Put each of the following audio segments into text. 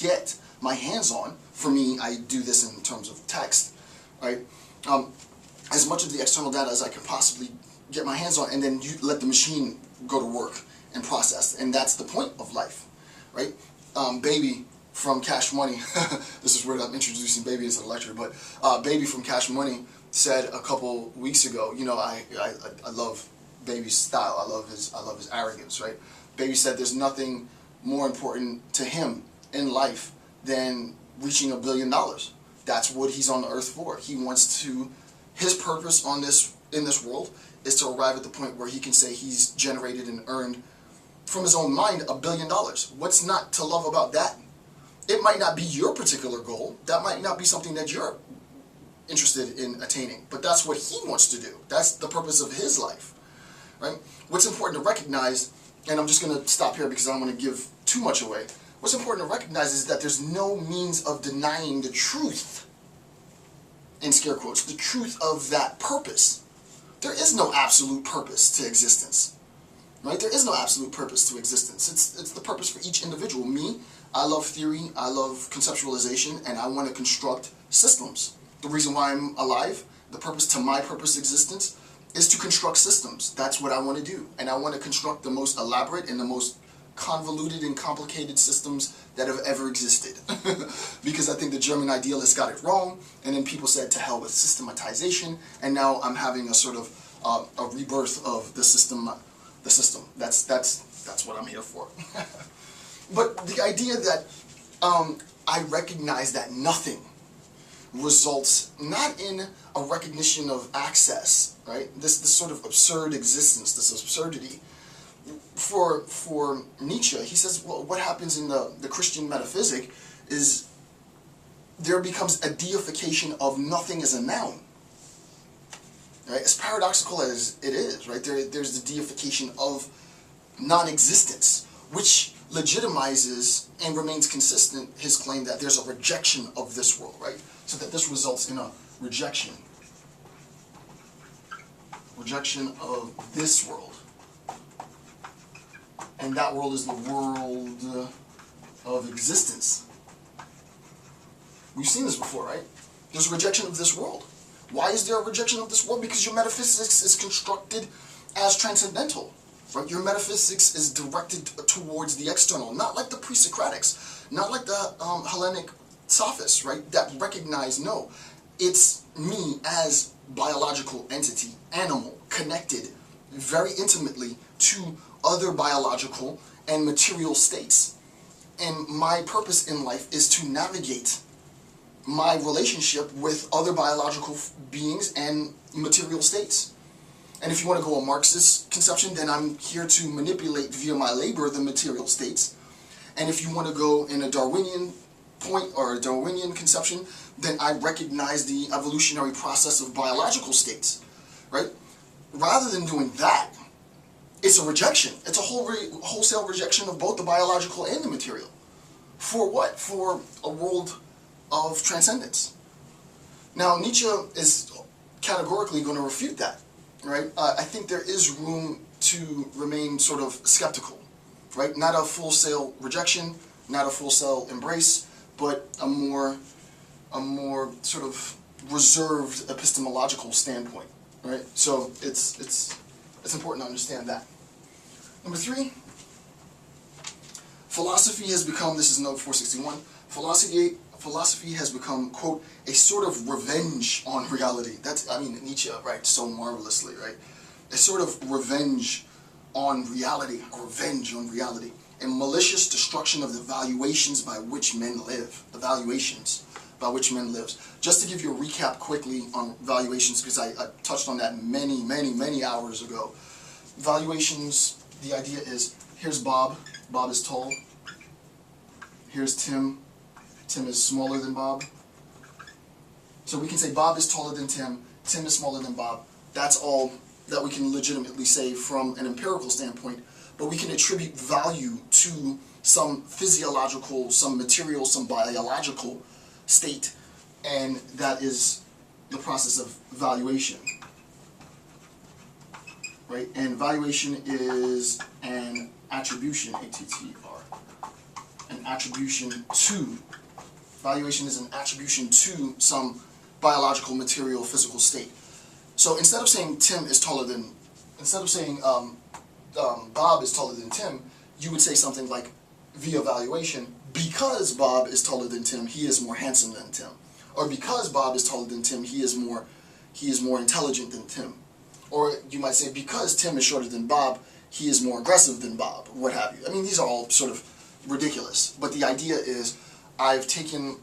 get my hands on, for me, I do this in terms of text, right? As much of the external data as I can possibly get my hands on, and then you let the machine go to work and process. And that's the point of life, right? Baby from Cash Money, this is weird, I'm introducing Baby into the lecture, but Baby from Cash Money said a couple weeks ago, you know, I love Baby's style, I love his arrogance, right? Baby said there's nothing more important to him in life than reaching $1 billion. That's what he's on the earth for. He wants to, his purpose on in this world is to arrive at the point where he can say he's generated and earned from his own mind $1 billion. What's not to love about that? It might not be your particular goal. That might not be something that you're interested in attaining, but that's what he wants to do. That's the purpose of his life, right? What's important to recognize, and I'm just going to stop here because I don't want to give too much away. What's important to recognize is that there's no means of denying the truth, in scare quotes, the truth of that purpose. There is no absolute purpose to existence, right? There is no absolute purpose to existence. It's the purpose for each individual. Me, I love theory, I love conceptualization, and I want to construct systems. The reason why I'm alive, the purpose to my purpose existence, is to construct systems. That's what I want to do. And I want to construct the most elaborate and the most convoluted and complicated systems that have ever existed. Because I think the German idealists got it wrong, and then people said to hell with systematization, and now I'm having a sort of a rebirth of the system. That's what I'm here for. But the idea that I recognize that nothing results not in a recognition of access, right? This sort of absurd existence, this absurdity. For Nietzsche, he says, well, what happens in the Christian metaphysic is there becomes a deification of nothing as a noun. Right? As paradoxical as it is, right? There's the deification of non-existence, which legitimizes and remains consistent his claim that there's a rejection of this world, right? So that this results in a rejection of this world. And that world is the world of existence. We've seen this before, right? There's a rejection of this world. Why is there a rejection of this world? Because your metaphysics is constructed as transcendental. Right? Your metaphysics is directed towards the external, not like the pre-Socratics, not like the Hellenic sophists, right? That recognize, no, it's me as biological entity, animal, connected very intimately to other biological and material states. And my purpose in life is to navigate my relationship with other biological beings and material states. And if you want to go a Marxist conception, then I'm here to manipulate via my labor the material states. And if you want to go in a Darwinian point or a Darwinian conception, then I recognize the evolutionary process of biological states, right? Rather than doing that, it's a rejection. It's a wholesale rejection of both the biological and the material. For what? For a world of transcendence. Now, Nietzsche is categorically going to refute that. Right? I think there is room to remain sort of skeptical, right? Not a full-sale rejection, not a full-sale embrace, but a more sort of reserved epistemological standpoint, right? So it's important to understand that. Number 3, philosophy has become, this is note 461, philosophy has become, quote, a sort of revenge on reality. That's, I mean, Nietzsche writes so marvelously, right? A sort of revenge on reality, a malicious destruction of the valuations by which men live, the valuations by which men live. Just to give you a recap quickly on valuations, because I touched on that many hours ago. Valuations, the idea is, here's Bob. Bob is tall. Here's Tim. Tim is smaller than Bob. So we can say Bob is taller than Tim, Tim is smaller than Bob. That's all that we can legitimately say from an empirical standpoint, but we can attribute value to some physiological, some material, some biological state, and that is the process of valuation. Right? And valuation is an attribution, A-T-T-R, an attribution to. Valuation is an attribution to some biological, material, physical state. So instead of saying instead of saying Bob is taller than Tim, you would say something like, via valuation, because Bob is taller than Tim, he is more handsome than Tim. Or because Bob is taller than Tim, he is more intelligent than Tim. Or you might say, because Tim is shorter than Bob, he is more aggressive than Bob, what have you. I mean, these are all sort of ridiculous. But the idea is, I've taken,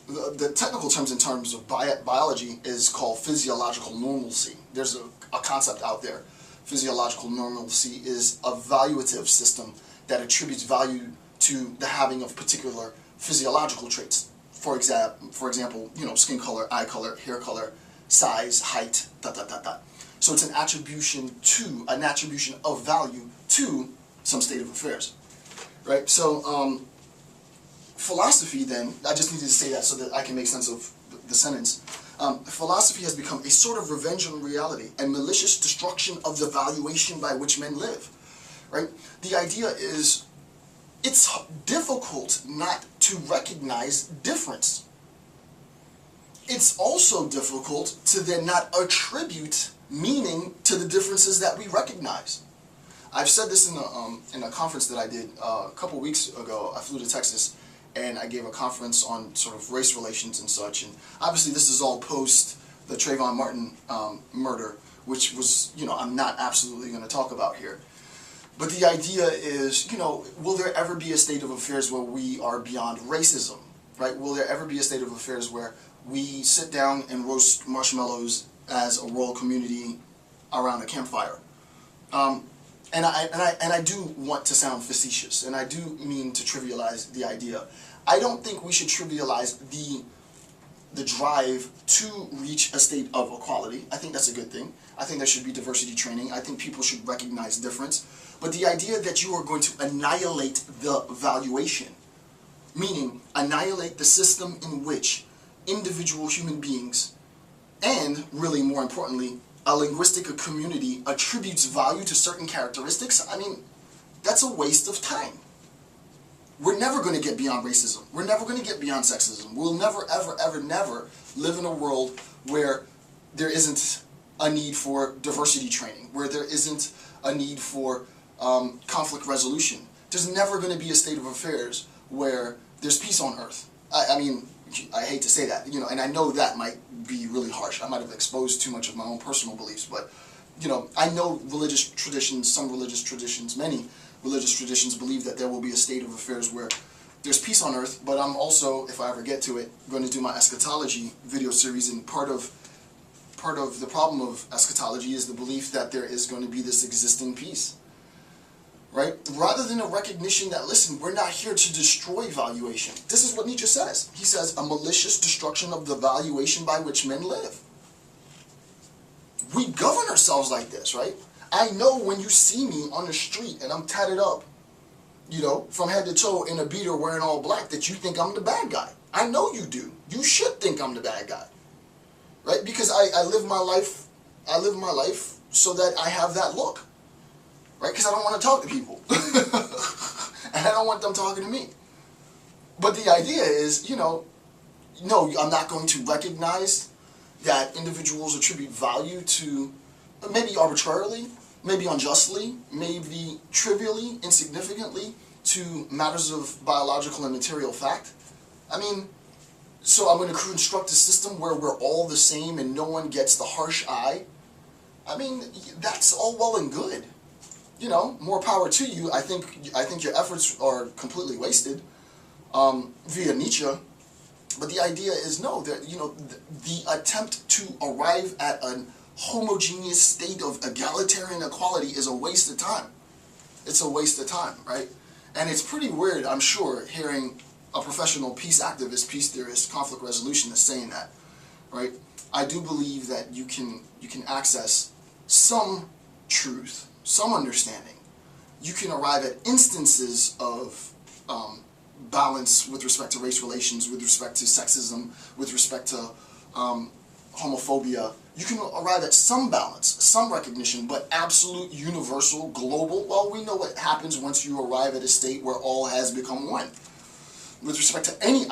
the technical terms in terms of biology is called physiological normalcy. There's a concept out there. Physiological normalcy is a valuative system that attributes value to the having of particular physiological traits. For example, skin color, eye color, hair color, size, height, ... So it's an attribution of value to some state of affairs, right? So philosophy then, I just needed to say that so that I can make sense of the sentence. Philosophy has become a sort of revenge on reality and malicious destruction of the valuation by which men live, right? The idea is, it's difficult not to recognize difference. It's also difficult to then not attribute meaning to the differences that we recognize. I've said this in a conference that I did a couple weeks ago. I flew to Texas and I gave a conference on sort of race relations and such. And obviously this is all post the Trayvon Martin murder, which was, I'm not absolutely going to talk about here. But the idea is, will there ever be a state of affairs where we are beyond racism, right? Will there ever be a state of affairs where we sit down and roast marshmallows as a rural community around a campfire? And I do want to sound facetious, and I do mean to trivialize the idea. I don't think we should trivialize the drive to reach a state of equality. I think that's a good thing. I think there should be diversity training. I think people should recognize difference. But the idea that you are going to annihilate the valuation, meaning annihilate the system in which individual human beings, and really more importantly, a linguistic community attributes value to certain characteristics, I mean, that's a waste of time. We're never going to get beyond racism. We're never going to get beyond sexism. We'll never, ever, ever, never live in a world where there isn't a need for diversity training, where there isn't a need for conflict resolution. There's never going to be a state of affairs where there's peace on earth. I mean, I hate to say that, and I know that might be really harsh. I might have exposed too much of my own personal beliefs, but, I know religious traditions, some religious traditions, many religious traditions believe that there will be a state of affairs where there's peace on earth, but I'm also, if I ever get to it, going to do my eschatology video series, and part of the problem of eschatology is the belief that there is going to be this existing peace. Right? Rather than a recognition that, listen, we're not here to destroy valuation. This is what Nietzsche says. He says, a malicious destruction of the valuation by which men live. We govern ourselves like this, right? I know when you see me on the street and I'm tatted up, from head to toe in a beater wearing all black, that you think I'm the bad guy. I know you do. You should think I'm the bad guy. Right? Because I live my life so that I have that look. Right? Because I don't want to talk to people. And I don't want them talking to me. But the idea is, no, I'm not going to recognize that individuals attribute value to, maybe arbitrarily, maybe unjustly, maybe trivially, insignificantly, to matters of biological and material fact. I mean, so I'm going to construct a system where we're all the same and no one gets the harsh eye. I mean, that's all well and good. More power to you. I think your efforts are completely wasted via Nietzsche. But the idea is, no, that the attempt to arrive at a homogeneous state of egalitarian equality is a waste of time. It's a waste of time, right? And it's pretty weird, I'm sure, hearing a professional peace activist, peace theorist, conflict resolutionist saying that, right? I do believe that you can access some truth, some understanding. You can arrive at instances of balance with respect to race relations, with respect to sexism, with respect to homophobia. You can arrive at some balance, some recognition, but absolute, universal, global, well, we know what happens once you arrive at a state where all has become one. with respect to any